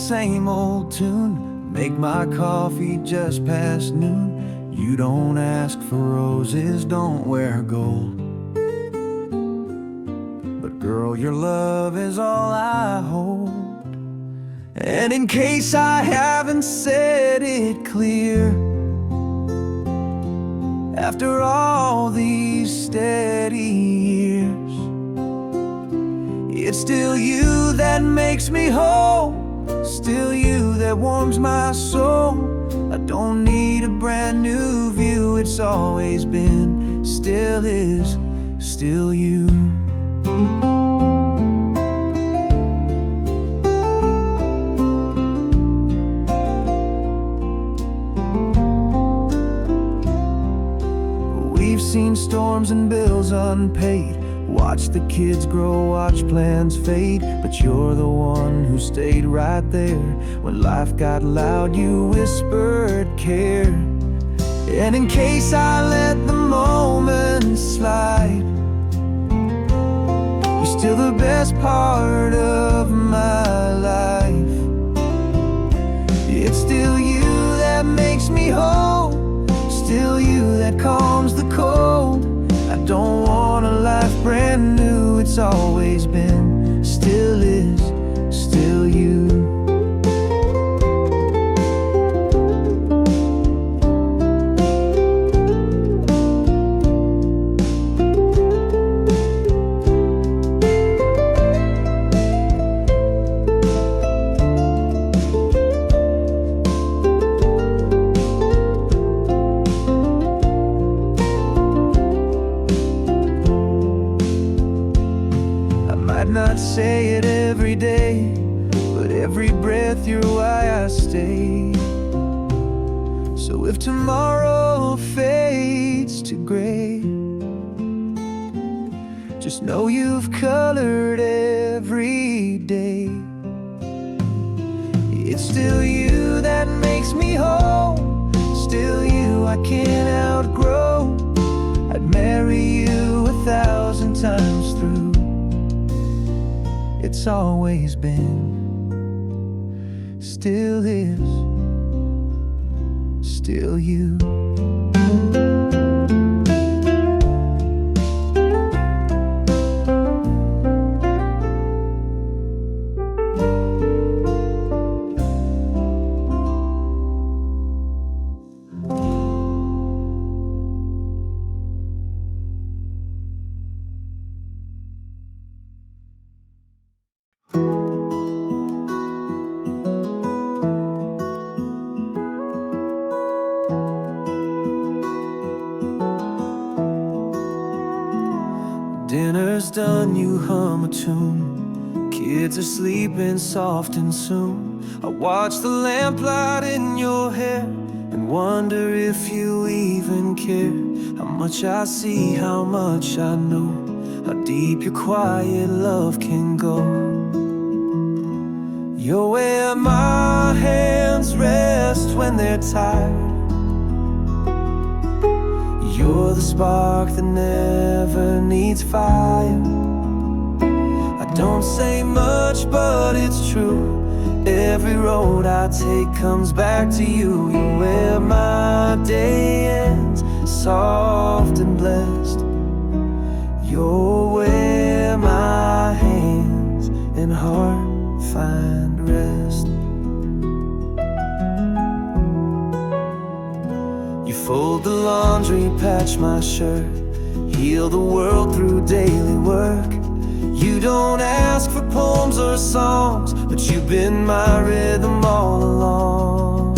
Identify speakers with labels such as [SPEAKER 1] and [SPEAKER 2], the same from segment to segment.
[SPEAKER 1] same old tune, make my coffee just past noon. You don't ask for roses, don't wear gold, but girl, your love is all I hold. And in case I haven't said it clear, after all these steady years, it's still you that makes me whole, still you that warms my soul. I don't need a brand new view, it's always been, still is, still you. We've seen storms and bills unpaid, watch the kids grow, watch plans fade, but you're the one who stayed right there. When life got loud, you whispered care. And in case I let the moment slide, you're still the best part of my life. It's still you that makes me whole, still you that calms the cold. I don't want a life brand new, it's always been, still is, still you. Might not say it every day, but every breath you're why I stay. So if tomorrow fades to gray, just know you've colored every day. It's still you that makes me whole, still you I can't outgrow. I'd marry you 1,000 times through. It's always been, still is, still you. Dinner's done, you hum a tune, kids are sleeping soft and soon. I watch the lamplight in your hair and wonder if you even care. How much I see, how much I know, how deep your quiet love can go. You're where my hands rest when they're tired. You're the spark that never needs fire. I don't say much, but it's true. Every road I take comes back to you. You're where my day ends, soft and blessed. You're where my hands and heart find rest. You fold the laundry, patch my shirt, heal the world through daily work. You don't ask for poems or songs, but you've been my rhythm all along.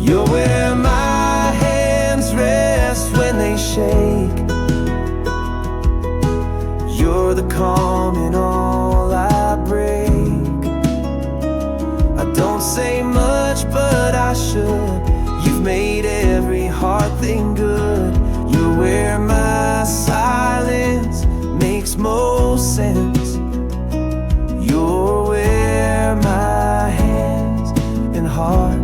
[SPEAKER 1] You're where my hands rest when they shake. You're the calm in all I break. I don't say much, but I should. You've made every hard thing good. You're where my silence makes most sense. You're where my hands and heart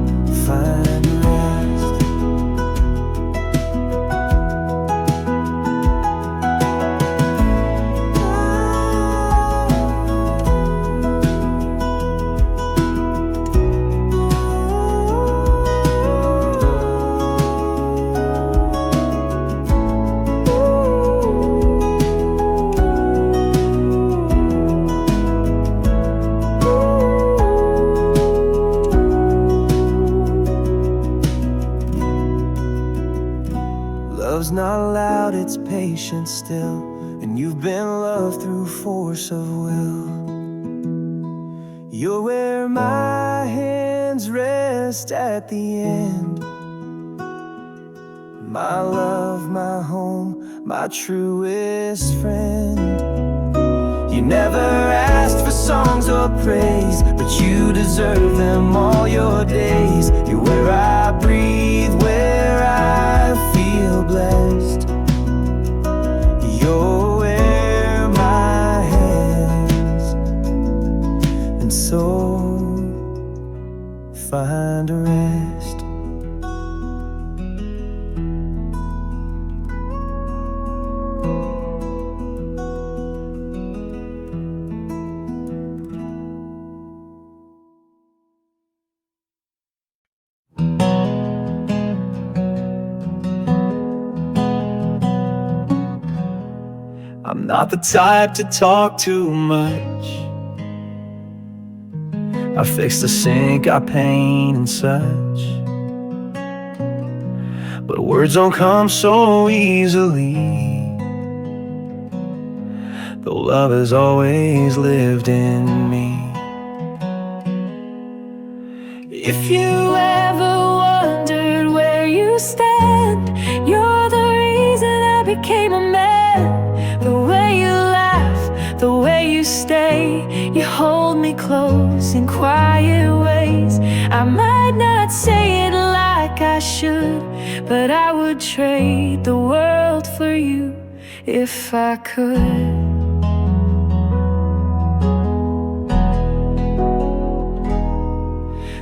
[SPEAKER 1] find rest. love's not loud, it's patient still, and you've been loved through force of will. You're where my hands rest at the end. My love, my home, my truest friend. You never asked for songs or praise, but you deserve them all your days. You're where I breathe, where I feel blessed. You're where my hands and soul find a rest. I'm not the type to talk too much. I fix the sink, I paint and such, but words don't come so easily, though love has always lived in me. If you ever wondered where you stand, you're the reason I became a man. The way you laugh, the way you stay, you hold me close in quiet ways. I might not say it like I should, but I would trade the world for you if I could.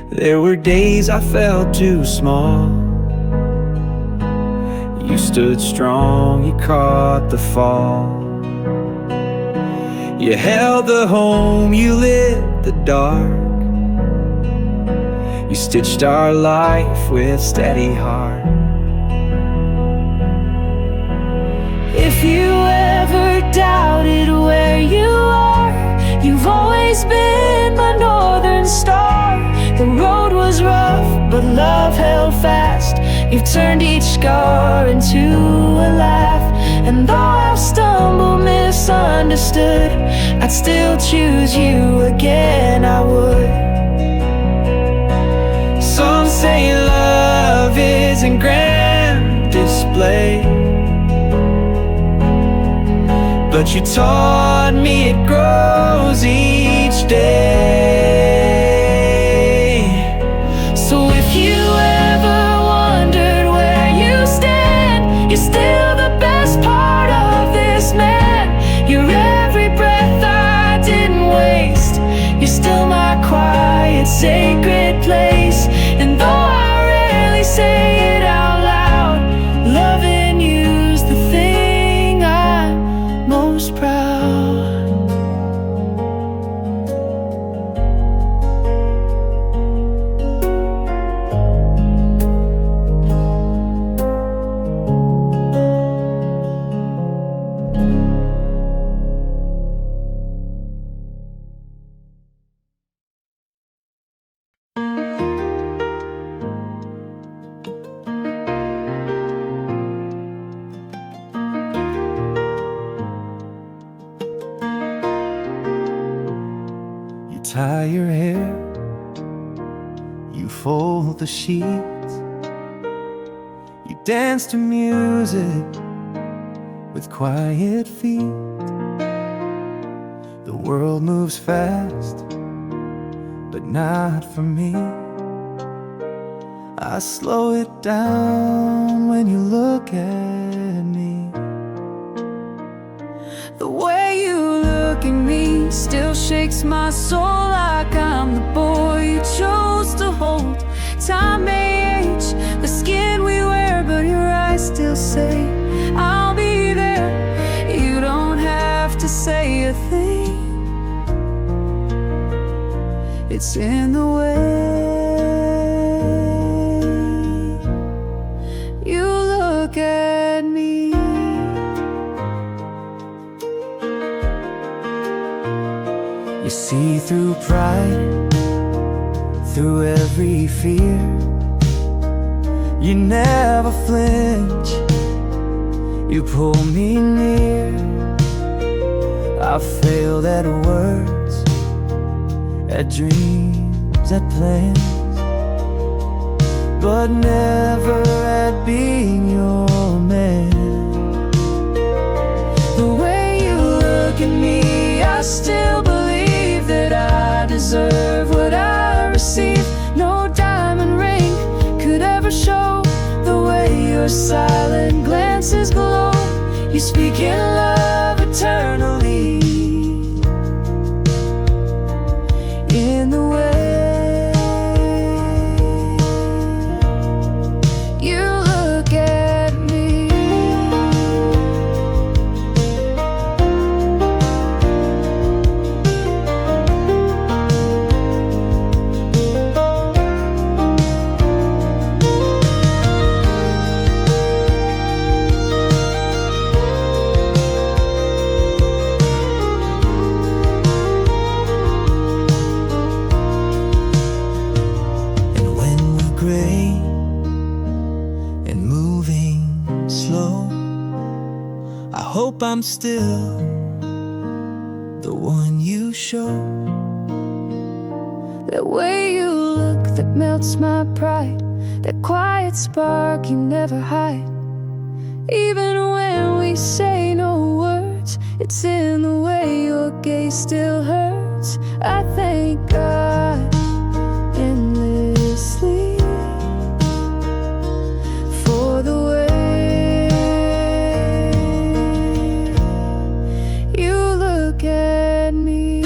[SPEAKER 1] There were days I felt too small. You stood strong, you caught the fall. You held the home, you lit the dark. You stitched our life with steady heart. If you ever doubted where you are, you've always been my northern star. The road was rough, but love held fast. You've turned each scar into a laugh. And though I've stumbled, misunderstood, I'd still choose you again, I would. Some say love isn't grand display, but you taught me it grows each day. So if you ever wondered where you stand, you're still the best part of this man. You're every breath I didn't waste. You're still my quiet, sacred place. And though I rarely say it out loud, loving you's the thing I'm most proud. Tie your hair, you fold the sheets, you dance to music with quiet feet. The world moves fast, but not for me. I slow it down when you look at me.
[SPEAKER 2] The way you look at me still shakes my soul, like I'm the boy you chose to hold. Time may age the skin we wear, but your eyes still say, I'll be there. You don't have to say a thing. It's in the way you look at me.
[SPEAKER 1] You see through pride, through every fear. You never flinch You pull me near. I failed at words, at dreams, at plans, but never at being your man.
[SPEAKER 2] The way you look at me, I still believe that I deserve what I receive. No diamond ring could ever show the way your silent glances glow. You speak in love eternally, in the way you look at me.
[SPEAKER 1] I hope I'm still the one you show.
[SPEAKER 2] That way you look that melts my pride, that quiet spark you never hide. Even when we say no words, it's in the way your gaze still hurts. I thank God endlessly for the way you look at me.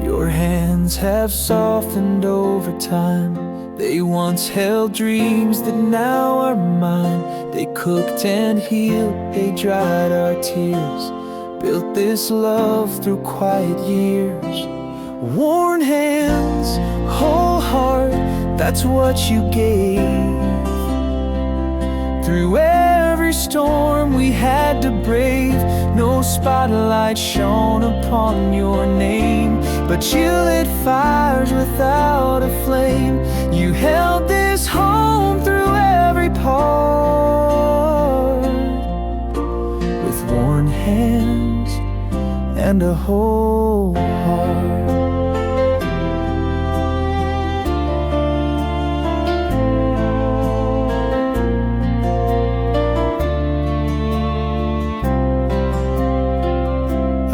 [SPEAKER 1] Your hands have softened over time. They once held dreams that now are mine. They cooked and healed, they dried our tears, built this love through quiet years. Worn hands, whole heart, that's what you gave. Through every storm we had to brave, no spotlight shone upon your name, but you lit fires without a flame. You held this home through every part, with worn hands and a whole heart.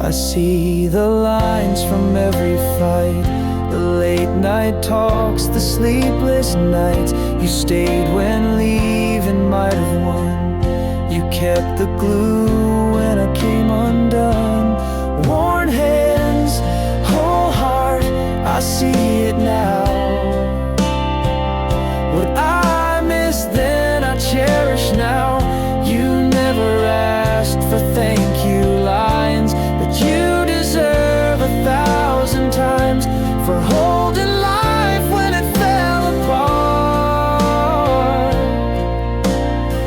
[SPEAKER 1] I see the lines from every fight, the late night talks, the sleepless nights. You stayed when leaving might have won. You kept the glue when I came undone. Worn hands, whole heart, I see it now. What I missed then I cherish now. You never asked for thank you lines, but you deserve 1,000 times for holding life when it fell apart.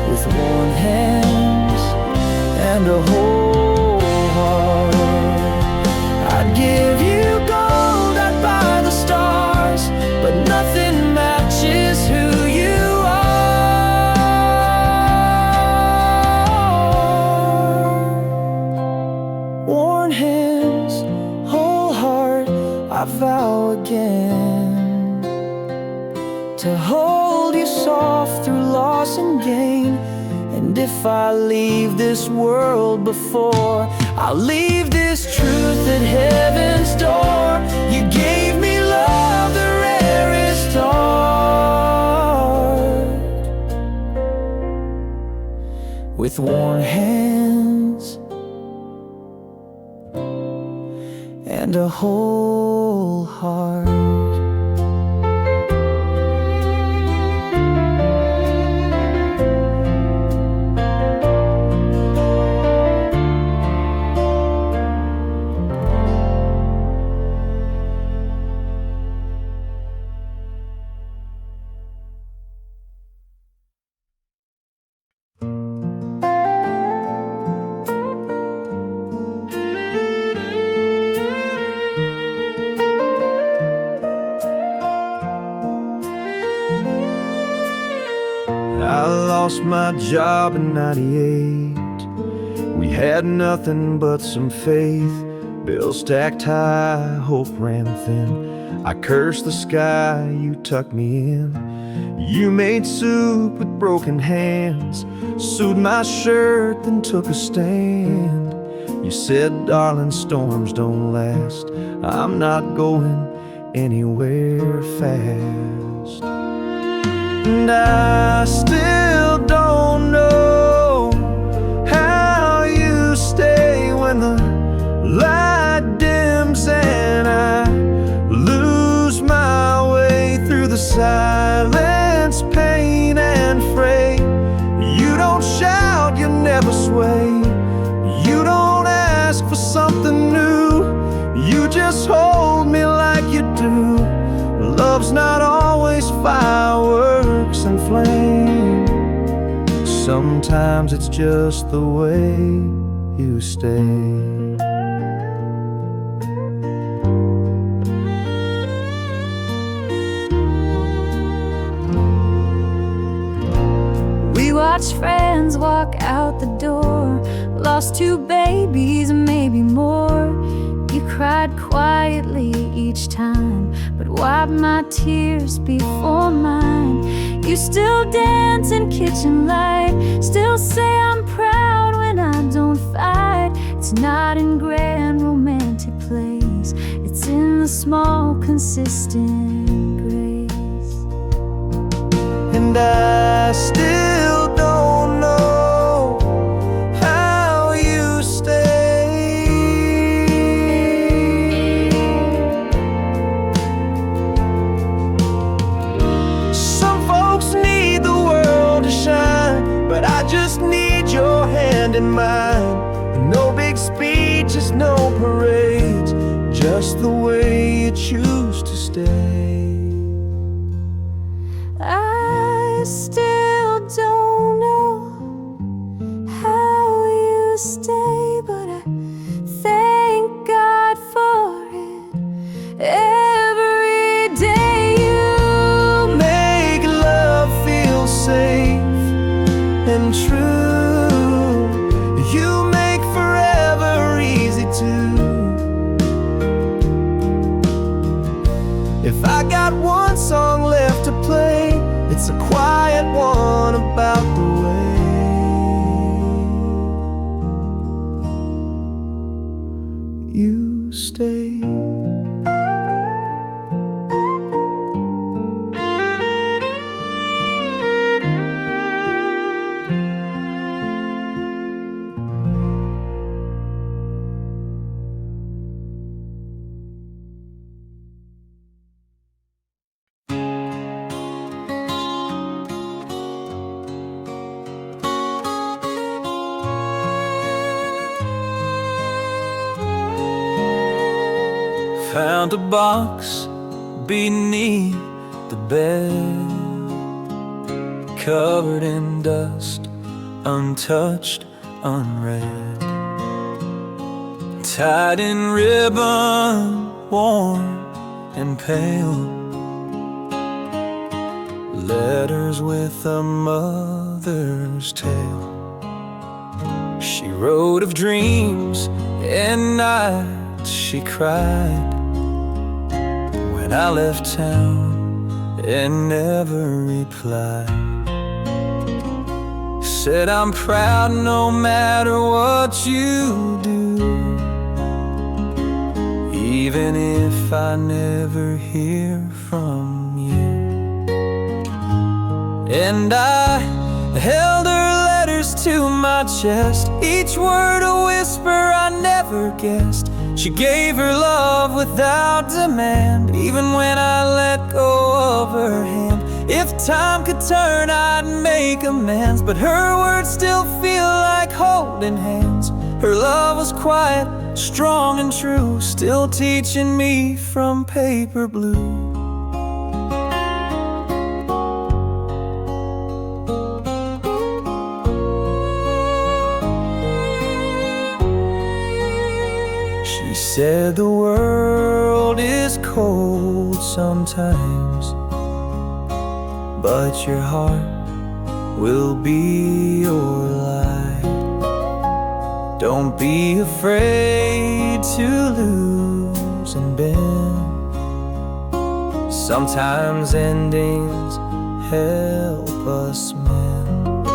[SPEAKER 1] With worn hands and a whole heart, I'd give you gold, I'd buy the stars, but nothing matches who you are. Worn hands, whole heart, I vow again to hold you soft through loss and gain. And if I leave this world before, I'll leave this truth at heaven's door. You gave me love, the rarest art, with worn hands and a whole heart. lost my job in '98. We had nothing but some faith. Bills stacked high, hope ran thin. I cursed the sky, you tucked me in. You made soup with broken hands, sewed my shirt, then took a stand. You said, darling, storms don't last. I'm not going anywhere fast. And I still don't know how you stay when the light dims and I lose my way through the silence, pain and fray. You don't shout, you never sway. You don't ask for something new. You just hold me like you do. Love's not always fireworks and flame. Sometimes it's just the way you stay.
[SPEAKER 2] We watched friends walk out the door, lost 2 babies and maybe more. You cried quietly each time, but wiped my tears before mine. You still dance in kitchen light, still say I'm proud when I don't fight. It's not in grand romantic plays, it's in the small consistent grace.
[SPEAKER 1] And I still don't know how you stay. Some folks need the world to shine, but I just need your hand in mine. No big speeches, no parades, just the way you choose to stay.
[SPEAKER 2] I still don't know how you stay, but I thank God for it. Every day you
[SPEAKER 1] make love feel safe and true. You make forever easy too. If I got one song left to play, it's a quiet one about the way you stay. Found a box beneath the bed, covered in dust, untouched, unread, tied in ribbon, warm and pale. Letters with a mother's tale. She wrote of dreams and nights she cried when I left town and never replied. Said I'm proud no matter what you do, even if I never hear from you. And I held her letters to my chest, each word a whisper I never guessed. She gave her love without demand, even when I let go of her hand. If time could turn, I'd make amends, but her words still feel like holding hands. Her love was quiet, strong and true, still teaching me from paper blue. She said the world is cold sometimes, but your heart will be your light. Don't be afraid to lose and bend. Sometimes endings help us mend.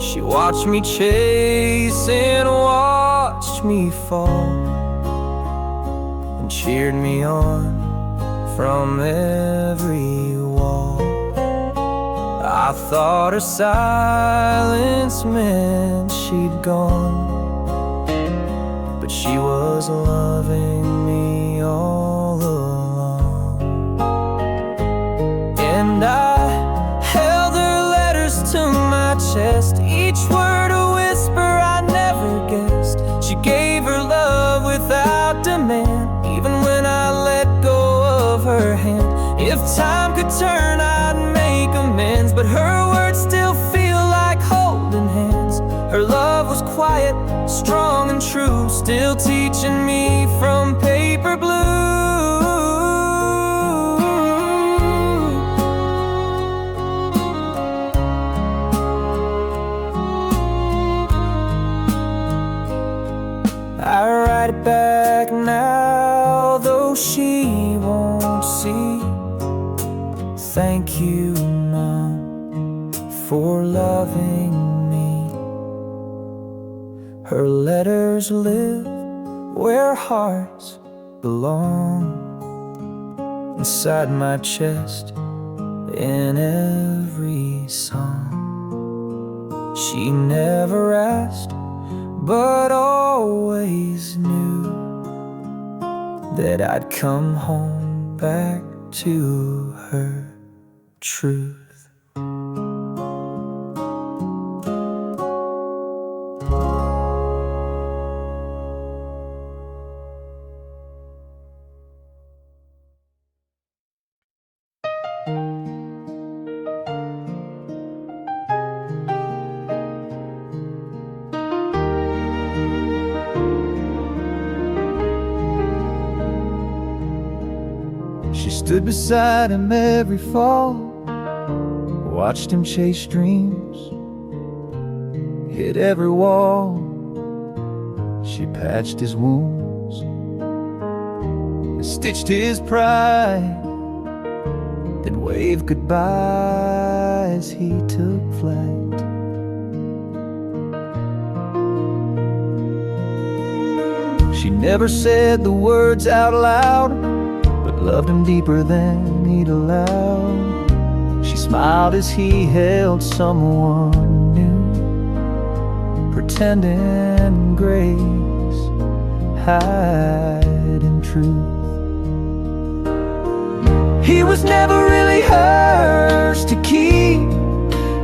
[SPEAKER 1] She watched me chase and watched me fall, and cheered me on from every wall. I thought her silence meant she'd gone, but she was loving me all along. And I held her letters to my chest, each word a whisper I never guessed. She gave her love without demand, even when I let go of her hand. If time could turn, I'd make amends, but her words still feel like holding hands. Her love was quiet, strong and true, still teaching me from paper blue. I write it back now, though she won't see. Thank you, Mom, for loving me. Her letters live where hearts belong, inside my chest, in every song. She never asked, but always knew that I'd come home back to her truth. She stood beside him every fall, watched him chase dreams, hit every wall. She patched his wounds and stitched his pride, then waved goodbye as he took flight. She never said the words out loud, but loved him deeper than he'd allowed. She smiled as he held someone new, pretending grace, hiding truth. He was never really hers to keep,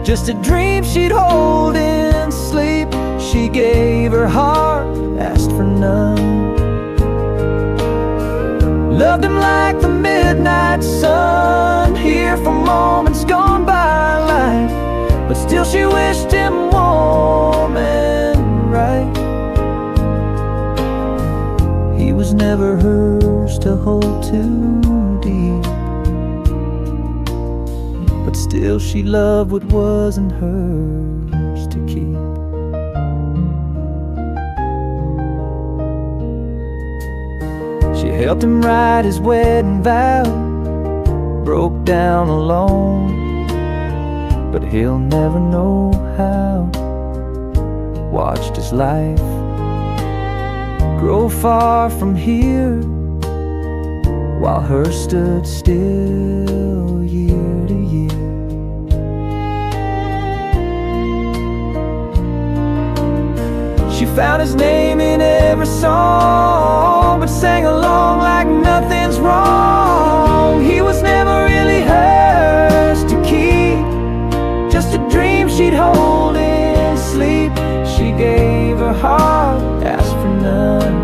[SPEAKER 1] just a dream she'd hold in sleep. She gave her heart, asked for none, loved him like the midnight sun, here for moments gone by life, but still she wished him warm and right. He was never hers to hold too deep, but still she loved what wasn't hers to keep. She helped him write his wedding vow, broke down alone, but he'll never know how. Watched his life grow far from here, while hers stood still year to year. She found his name in every song, but sang along like nothing's wrong. He was never really hers to keep, just a dream she'd hold in sleep. She gave her heart, asked for none,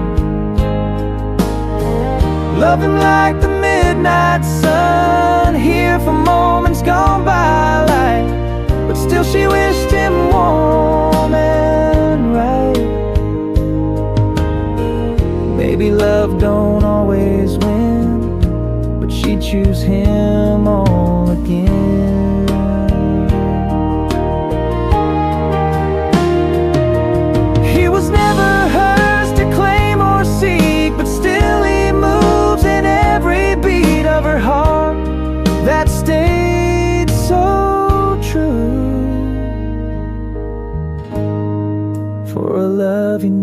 [SPEAKER 1] loved him like the midnight sun, here for moments gone by light, but still she wished him warm and right. Maybe love don't always win, but she'd choose him all again.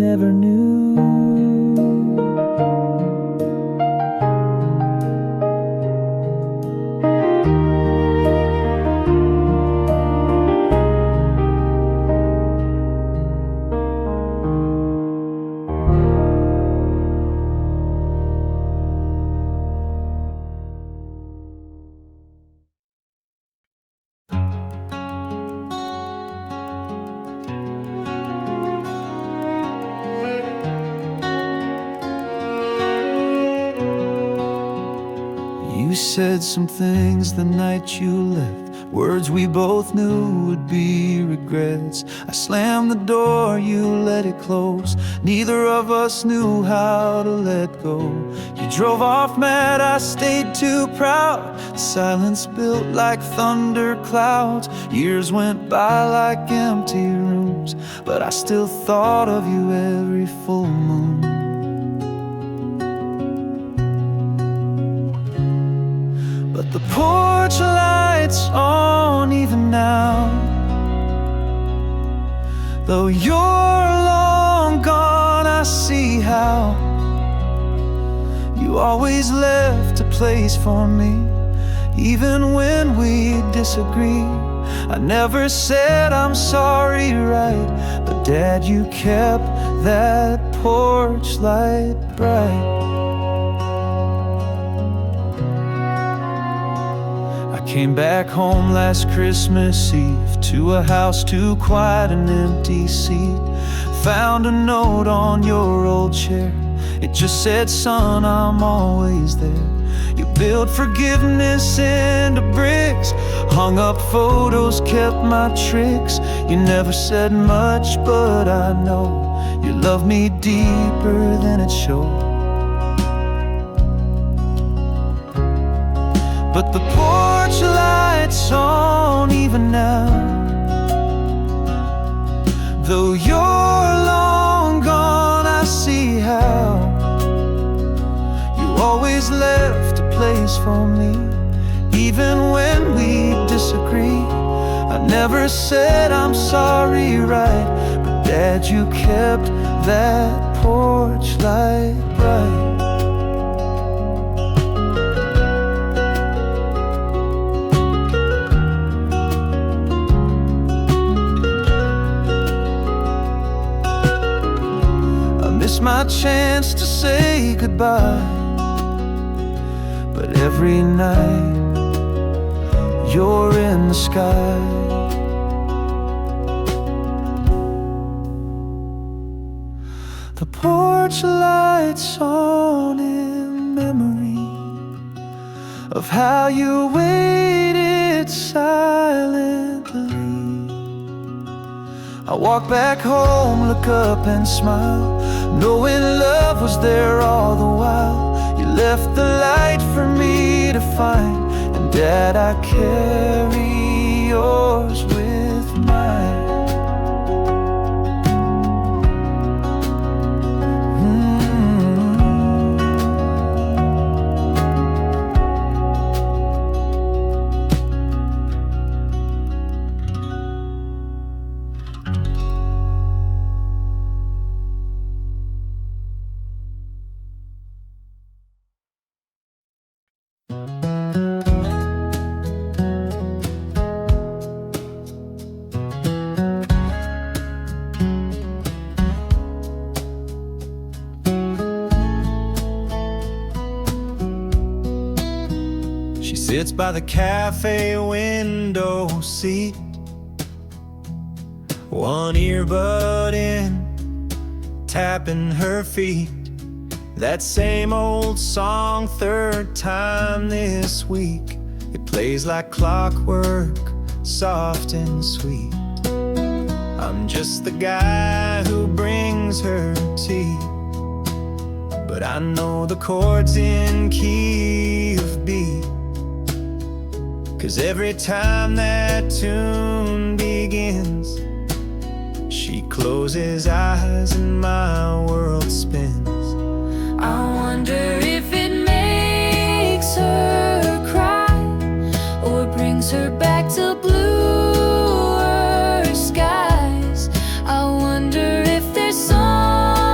[SPEAKER 1] never knew. You said some things the night you left, words we both knew would be regrets. I slammed the door, you let it close. Neither of us knew how to let go. You drove off mad, I stayed too proud. The silence built like thunder clouds. Years went by like empty rooms, but I still thought of you every full moon. But the porch light's on even now. Though you're long gone, I see how you always left a place for me, even when we disagree. I never said I'm sorry, right? But Dad, you kept that porch light bright. Came back home last Christmas Eve to a house too quiet, an empty seat. Found a note on your old chair. It just said, son, I'm always there. You built forgiveness into bricks, hung up photos, kept my tricks. You never said much, but I know you love me deeper than it showed. But the porch light's on even now. Though you're long gone, I see how you always left a place for me, even when we disagree. I never said I'm sorry, right? But Dad, you kept that porch light bright. My chance to say goodbye, but every night you're in the sky. The porch light's on in memory of how you waited silently. I walk back home, look up and smile, knowing love was there all the while. You left the light for me to find, and Dad, I carry yours with mine. Sits by the cafe window seat, one earbud in, tapping her feet. That same old song, third time this week. It plays like clockwork, soft and sweet. I'm just the guy who brings her tea, but I know the chords in key of B. 'Cause every time that tune begins, she closes eyes and my world spins.
[SPEAKER 2] I wonder if it makes her cry or brings her back to bluer skies. I wonder if there's some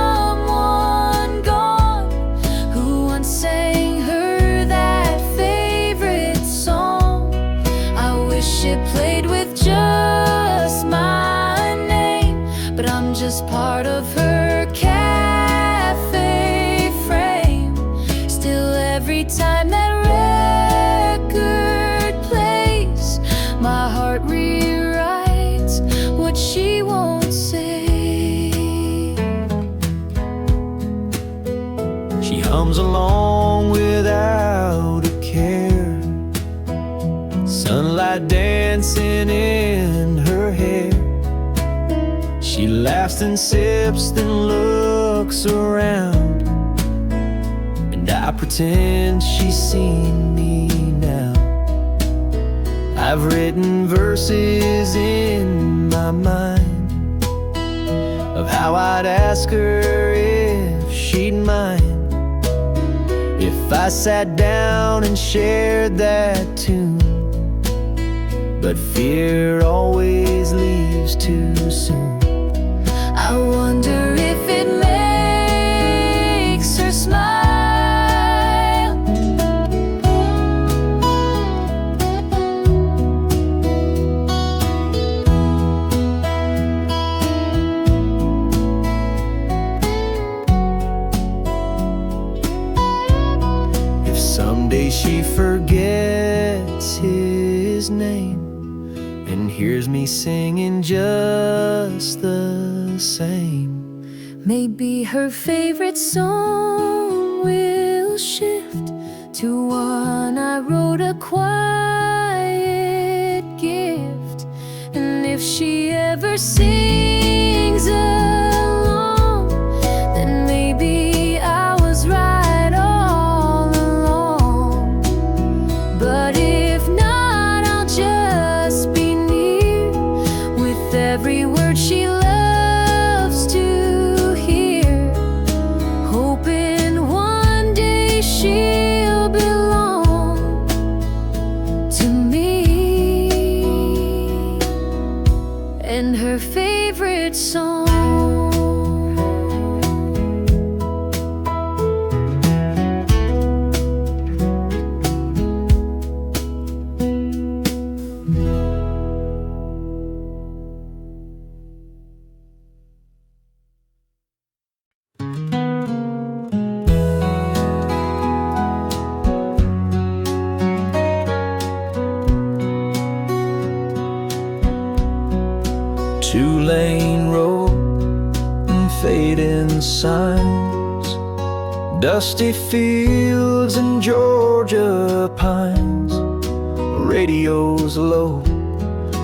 [SPEAKER 1] comes along without a care. Sunlight dancing in her hair. She laughs and sips, then looks around, and I pretend she's seen me now. I've written verses in my mind of how I'd ask her if she'd mind if I sat down and shared that tune. But fear always leaves too soon.
[SPEAKER 2] I wonder if it makes her smile.
[SPEAKER 1] If someday she forgets his name and hears me singing just the same,
[SPEAKER 2] Maybe her favorite song will shift to one I wrote, a quiet gift. And if she ever sings along, then maybe I was right all along. But if not, I'll just be near with every word she loves to hear, hoping one day she'll belong to me. And her favorite song,
[SPEAKER 1] two-lane road and fading signs, dusty fields and Georgia pines. Radio's low,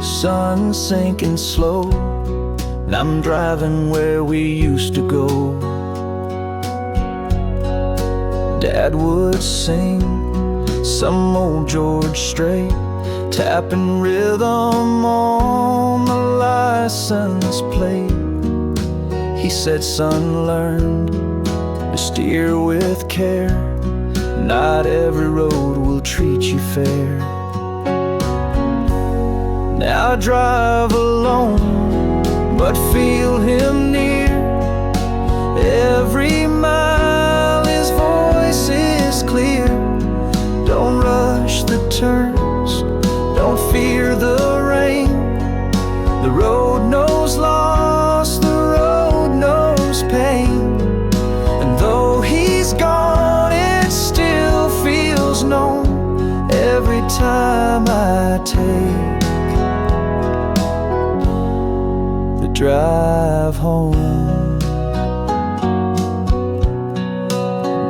[SPEAKER 1] sun sinking slow, and I'm driving where we used to go. Dad would sing some old George Strait, tapping rhythm on the license plate. He said, son, learn to steer with care. Not every road will treat you fair. Now I drive alone, but feel him near. Every mile his voice is clear. Don't rush the turns, don't fear the rain. The road knows loss, the road knows pain. And though he's gone, it still feels known every time I take the drive home.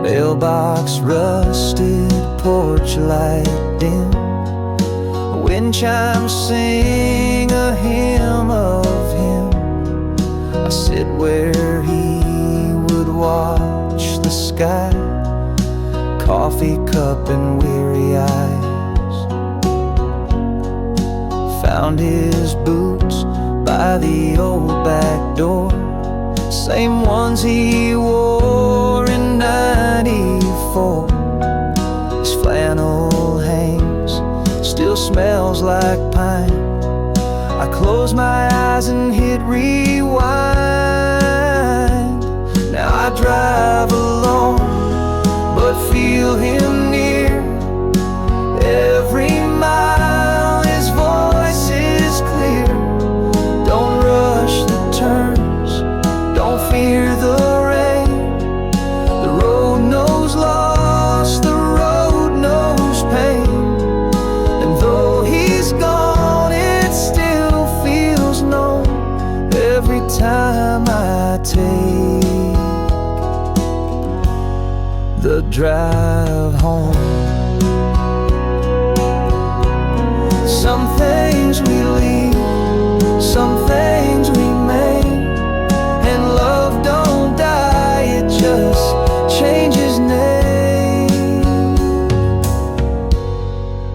[SPEAKER 1] Mailbox rusted, porch light dim, wind chimes sing a hymn of him. I sit where he would watch the sky, coffee cup and weary eyes. Found his boots by the old back door, same ones he wore in '94. His flannel hangs, still smells like pine. I close my eyes and hit rewind. Now I drive alone, but feel him near. Every mile his voice is clear. Don't rush the turns, don't fear the rain. The road knows loss, the road knows pain. And though he's gone, it still feels known every time I take the the drive home. Some things we leave, some things we make, and love don't die, it just changes name.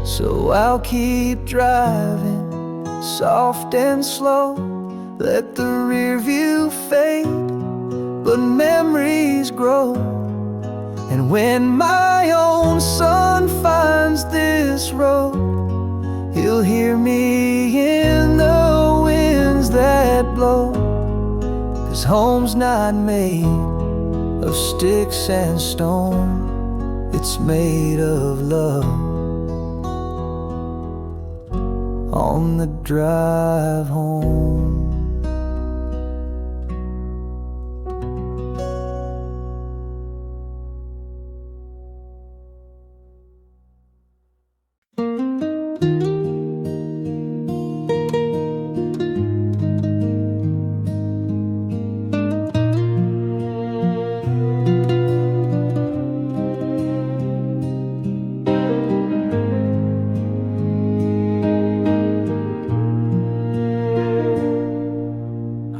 [SPEAKER 1] So I'll keep driving, soft and slow, let the rear view fade, but memories grow. And when my own son finds this road, he'll hear me in the winds that blow. 'Cause home's not made of sticks and stone, it's made of love. On the drive home.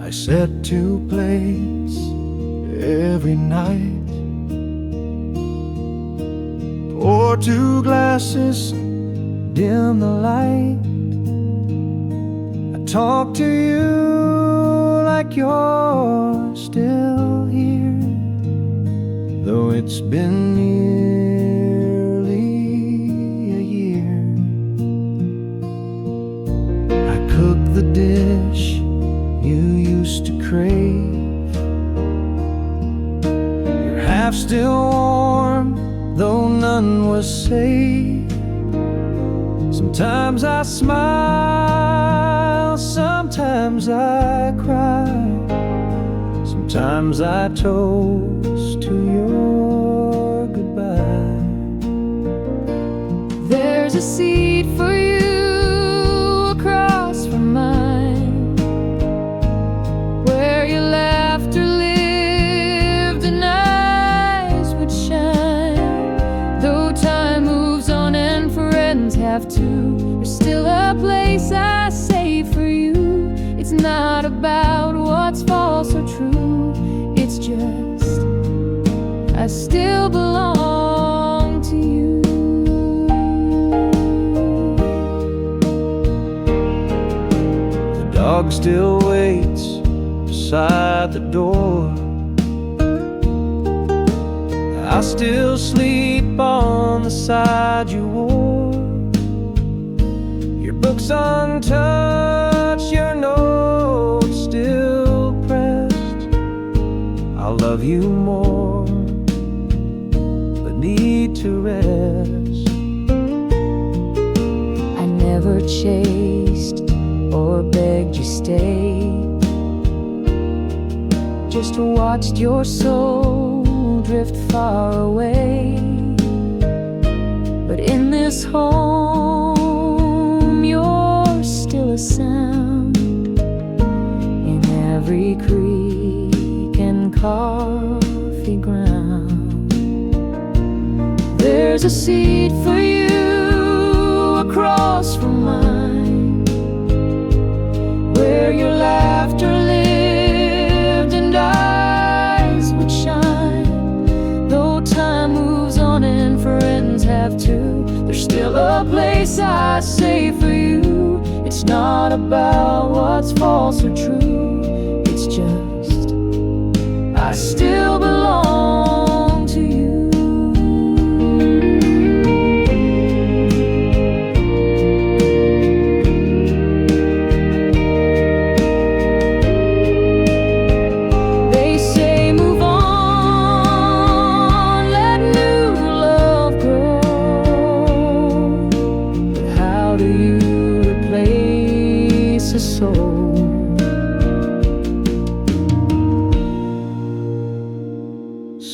[SPEAKER 1] I set 2 plates every night, pour 2 glasses, dim the light. I talk to you like you're still here, though it's been nearly a year. I cook the dish you used to crave. You're half still warm, though none was safe. Sometimes I smile, sometimes I cry, sometimes I toast to your goodbye.
[SPEAKER 2] There's a seat for you across from mine, where your laughter lived and eyes would shine. Though time moves on and friends have to, there's still a place I save for you. It's not about what's false or true, it's just I still belong to you.
[SPEAKER 1] The dog still waits beside the door. I still sleep on the side you wore. Your book's untouched, your notes still pressed. I'll love you more, but need to rest.
[SPEAKER 2] I never chased or begged you stay, just watched your soul drift far away. But in this home, you're still a sound in every creek and coffee ground. There's a seat for you across from mine, where your laughter lived and eyes would shine. Though time moves on and friends have to, there's still a place I save for you. It's not about what's false or true, it's just I still belong to you.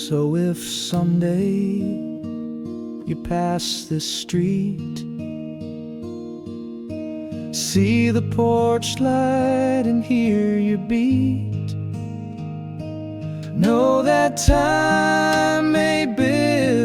[SPEAKER 1] So if someday you pass this street, see the porch light and hear your beat, know that time may build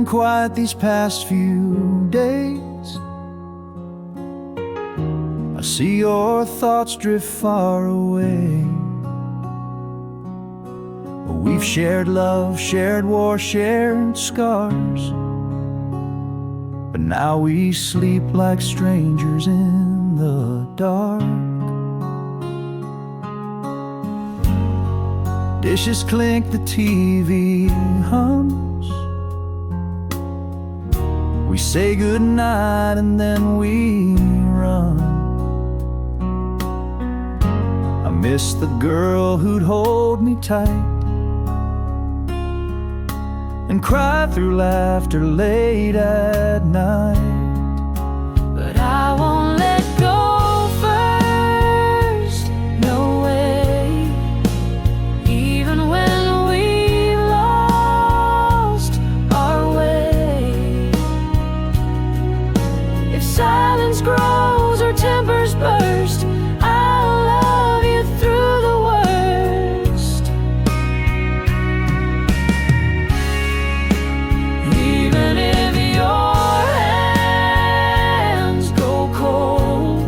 [SPEAKER 1] quiet these past few days. I see your thoughts drift far away. We've shared love, shared war, shared scars, but now we sleep like strangers in the dark. Dishes clink, the TV hums. We say goodnight and then we run. I miss the girl who'd hold me tight and cry through laughter late at night.
[SPEAKER 2] But I won't let go first, no way. Even when we've lost our way. If silence grows or tempers burst, I'll love you through the worst. Even if your hands go cold,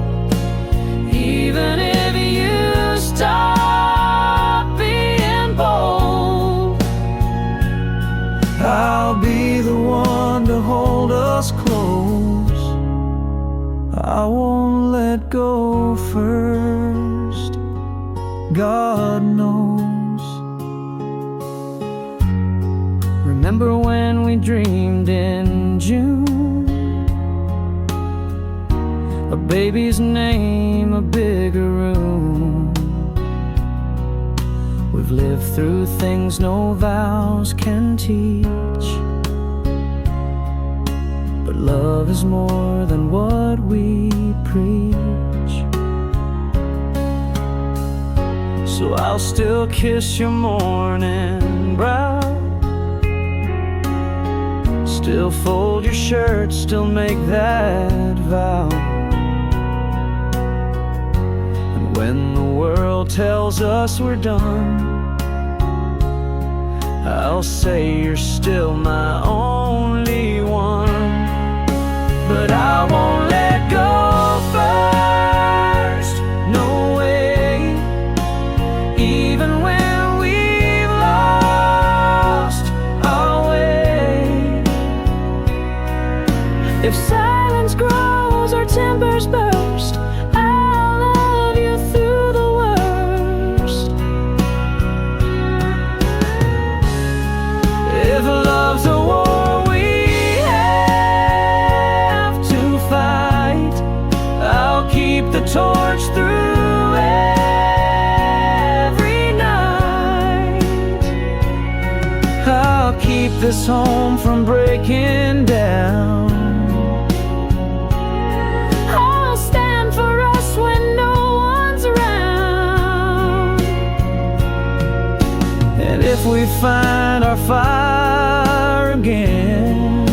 [SPEAKER 2] even if you stop being bold,
[SPEAKER 1] I'll be the one to hold us close. I won't let go first, God knows. Remember when we dreamed in June? A baby's name, a bigger room. We've lived through things no vows can teach, but love is more than what we preach. So I'll still kiss your morning brow, still fold your shirt, still make that vow. And when the world tells us we're done, I'll say you're still my only one. But I won't let go first, no way. Even when we've lost our way. If silence grows or tempers burst, I'll love you through the worst. If love's a war we have to fight, I'll keep the torch through every night. I'll keep this home from breaking down. I'll stand for us when no one's around. And if we find our fire again,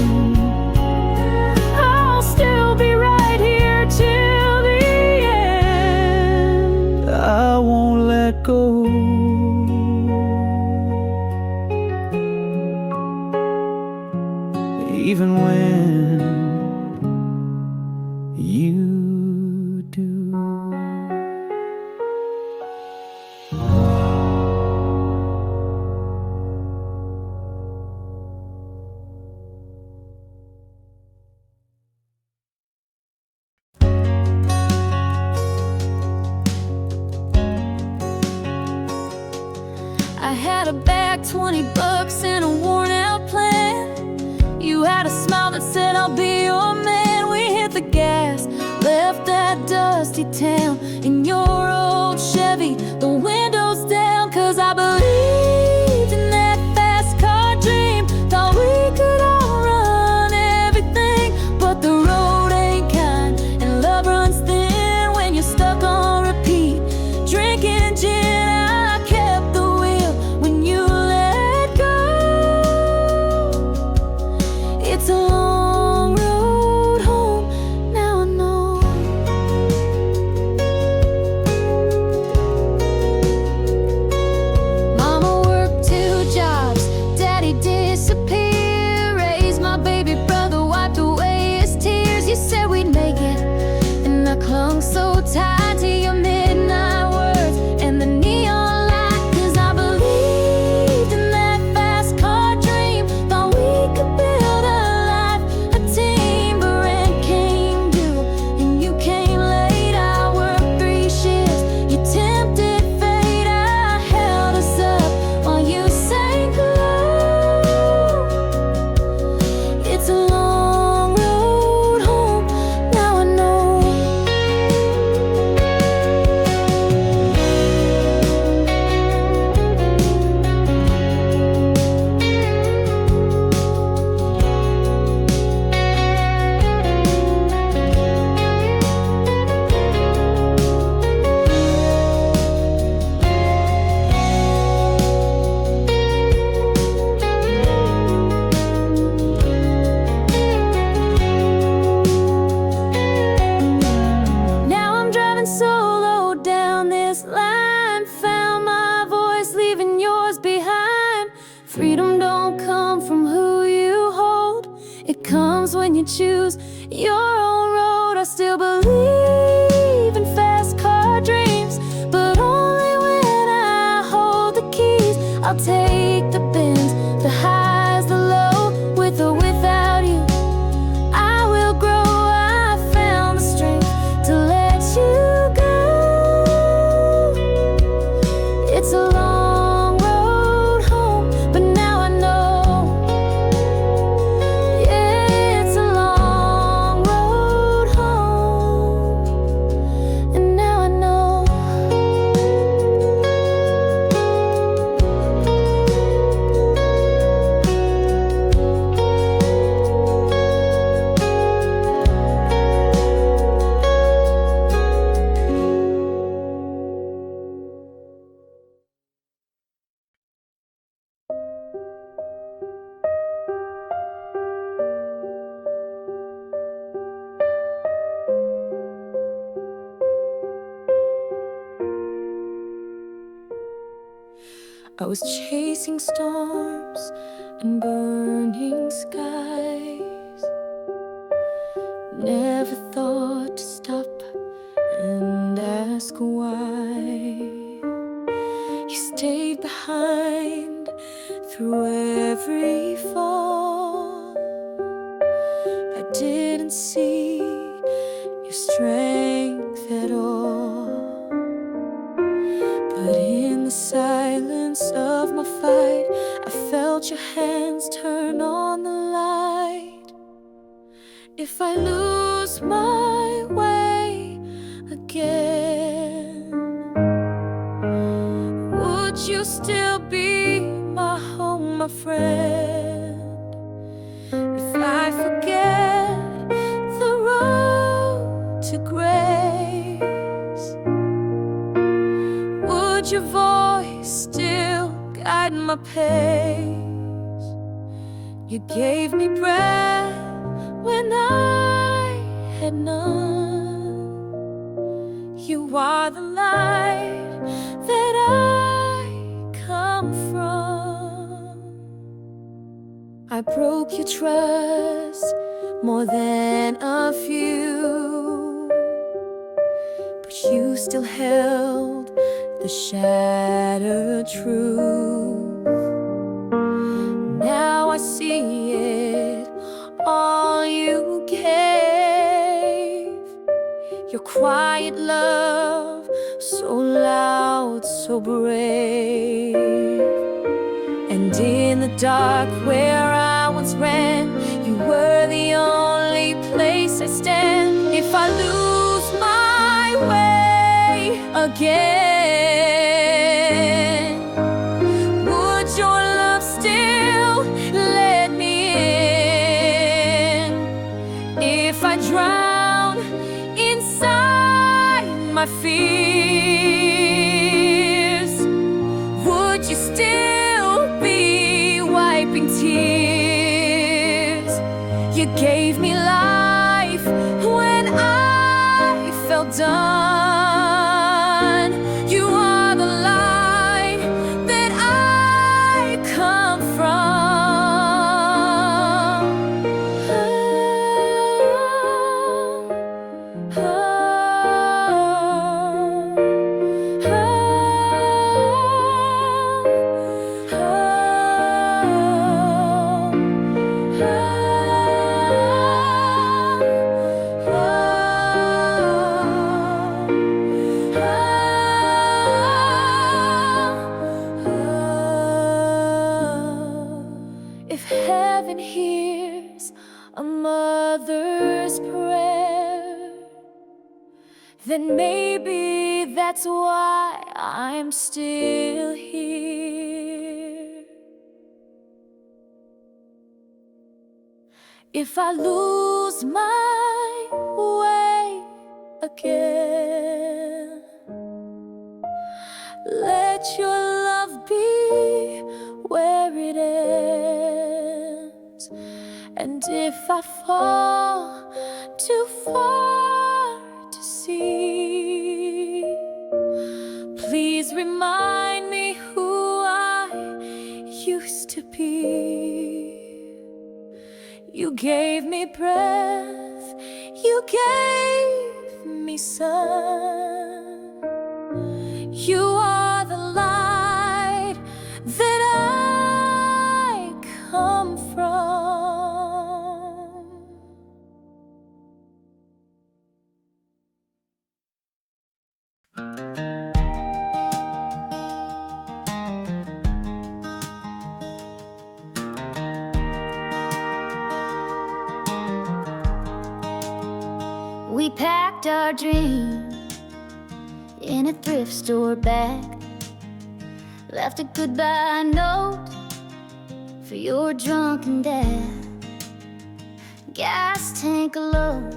[SPEAKER 1] I'll still be right here till the end. I won't let go. Even when you do.
[SPEAKER 2] I had a bag, 20 bucks, and a worn out plan. You had a smile that said, I'll be your man. We hit the gas, left that dusty town in your old Chevy, the windows down. Cause I believed in that fast car dream, thought we could outrun everything. But the road ain't kind and love runs thin when you're stuck on repeat, drinking gin. I kept the wheel when you let go. It's a long road home, now I know. so tied to your midnight words and the neon light. 'Cause I believed in that fast car dream, thought we could build a life, a team. But rent came due and you came late. I worked 3 shifts, you tempted fate. I held us up while you sank low. It's a long road home, now I know. Now I'm driving solo down this line, found my voice, leaving yours behind. Freedom don't come from who you hold, it comes when you choose your own road. I still believe in fast car dreams, but only when I hold the keys. I'll take the bends, the highs, the low, with or without you. I will grow, I found the strength to let you go. It's a long road home, but now I know. Yeah, it's a long road home, and now I know. I was chasing storms and burning skies. Never thought to stop and ask why. You stayed behind through every fall. I didn't see your strength at all. But in the silence of my fight, I felt your hands turn on the light. If I lose my way again, would you still be my home, my friend? If I forget the road to grace, would your voice still guide my pace? You gave me breath when I had none. You are the light that I come from. I broke your trust more than a few, but you still held the shattered truth. Now I see it, all you gave. Your quiet love, so loud, so brave. And in the dark where I once ran, you were the only place I stand. If I lose my way again, would your love still let me in? If I drown inside my fears, would you still be wiping tears? You gave me life when I felt done. You are the light that I come from. Oh, oh, then maybe that's why I'm still here. If I lose my way again, let your love be where it ends. And if I fall too far to see, please remind me who I used to be. You gave me breath, you gave me sun. You are the light that I come from.
[SPEAKER 3] We packed our dreams in a thrift store bag, left a goodbye note for your drunken dad. Gas tank low,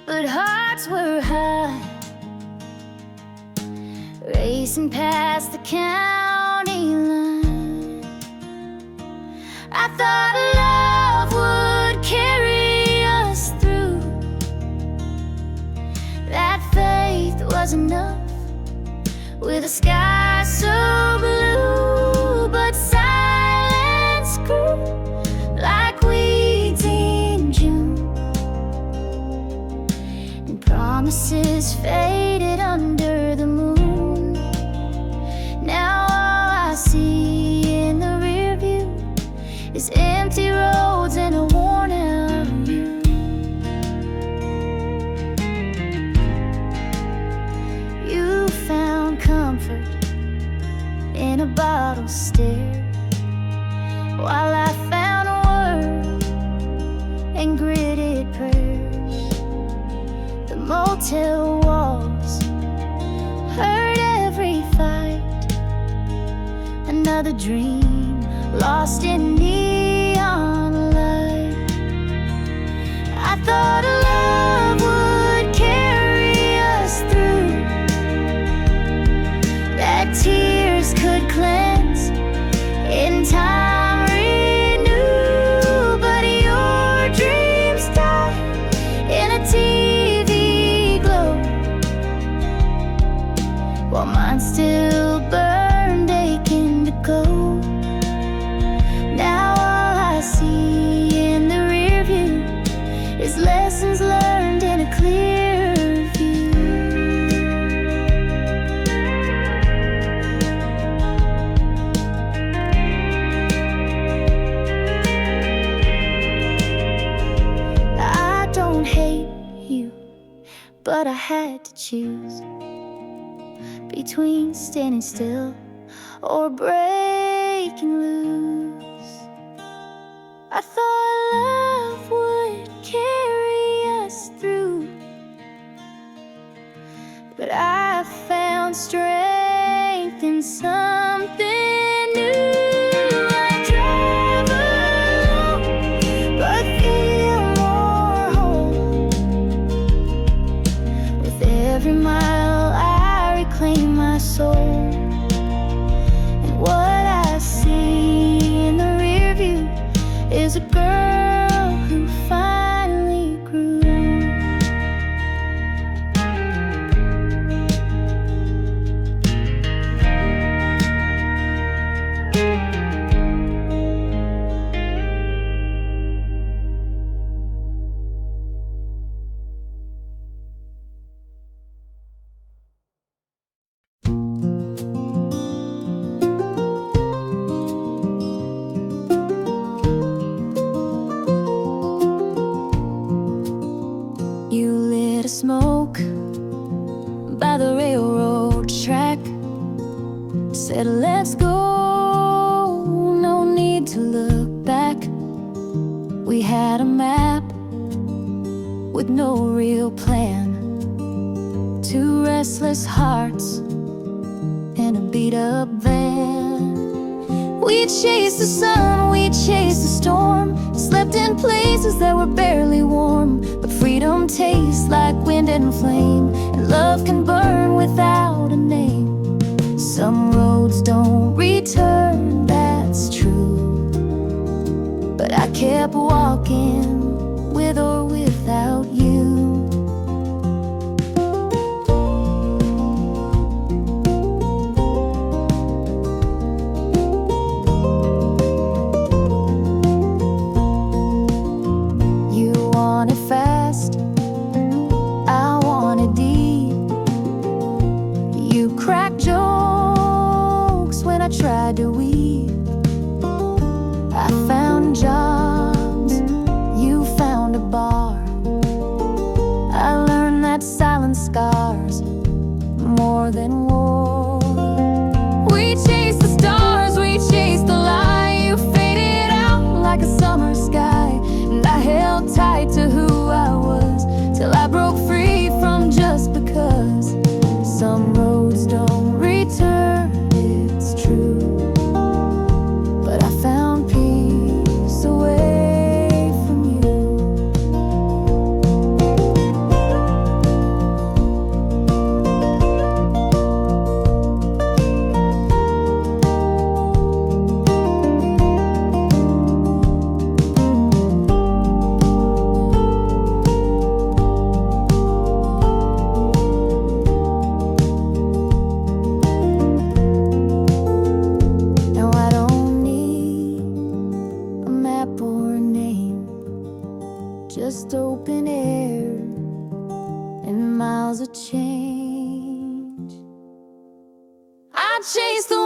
[SPEAKER 3] but hearts were high, racing past the county line. I thought love would carry us through, that faith was enough, with a sky so blue. But silence grew like weeds in June, and promises faded under the moon. Now all I see in the rear view is empty roads and a worn out view. You found comfort in a bottle stare, while I found words and gritted prayers. The motel walls heard every fight, another dream lost in neon light. I thought love would carry us through, that tears could cleanse, in time renew. But your dreams died in a TV glow, while mine still burned, aching to go. Now all I see in the rear view is lessons learned in a clear view. I don't hate you, but I had to choose between standing still or breaking loose. I thought love would carry us through, but I found strength in something new. I drive alone, but feel more whole. With every mile I reclaim my soul. And what I see in the rear view is a girl who finally grew.
[SPEAKER 2] You lit a smoke by the railroad track, said let's go, no need to look back. We had a map with no real plan,
[SPEAKER 3] restless hearts in a beat-up van. We chased the sun, we chased the storm, slept in places that were barely warm. But freedom tastes like wind and flame, and love can burn without a name. Some roads don't return, that's true, but I kept walking, with or without you. You want it fast, I want it deep. You crack jokes when I tried to weep. I found jobs, you found a bar. I learned that silence scars more than war. We chased the stars, we chased the light. You faded out like a summer sky, and I held tight to who I was, till I broke free from just because. Some roads don't return, it's true, but I found peace away from you. Now I don't need a map or a name, just open air and miles of change. I chase the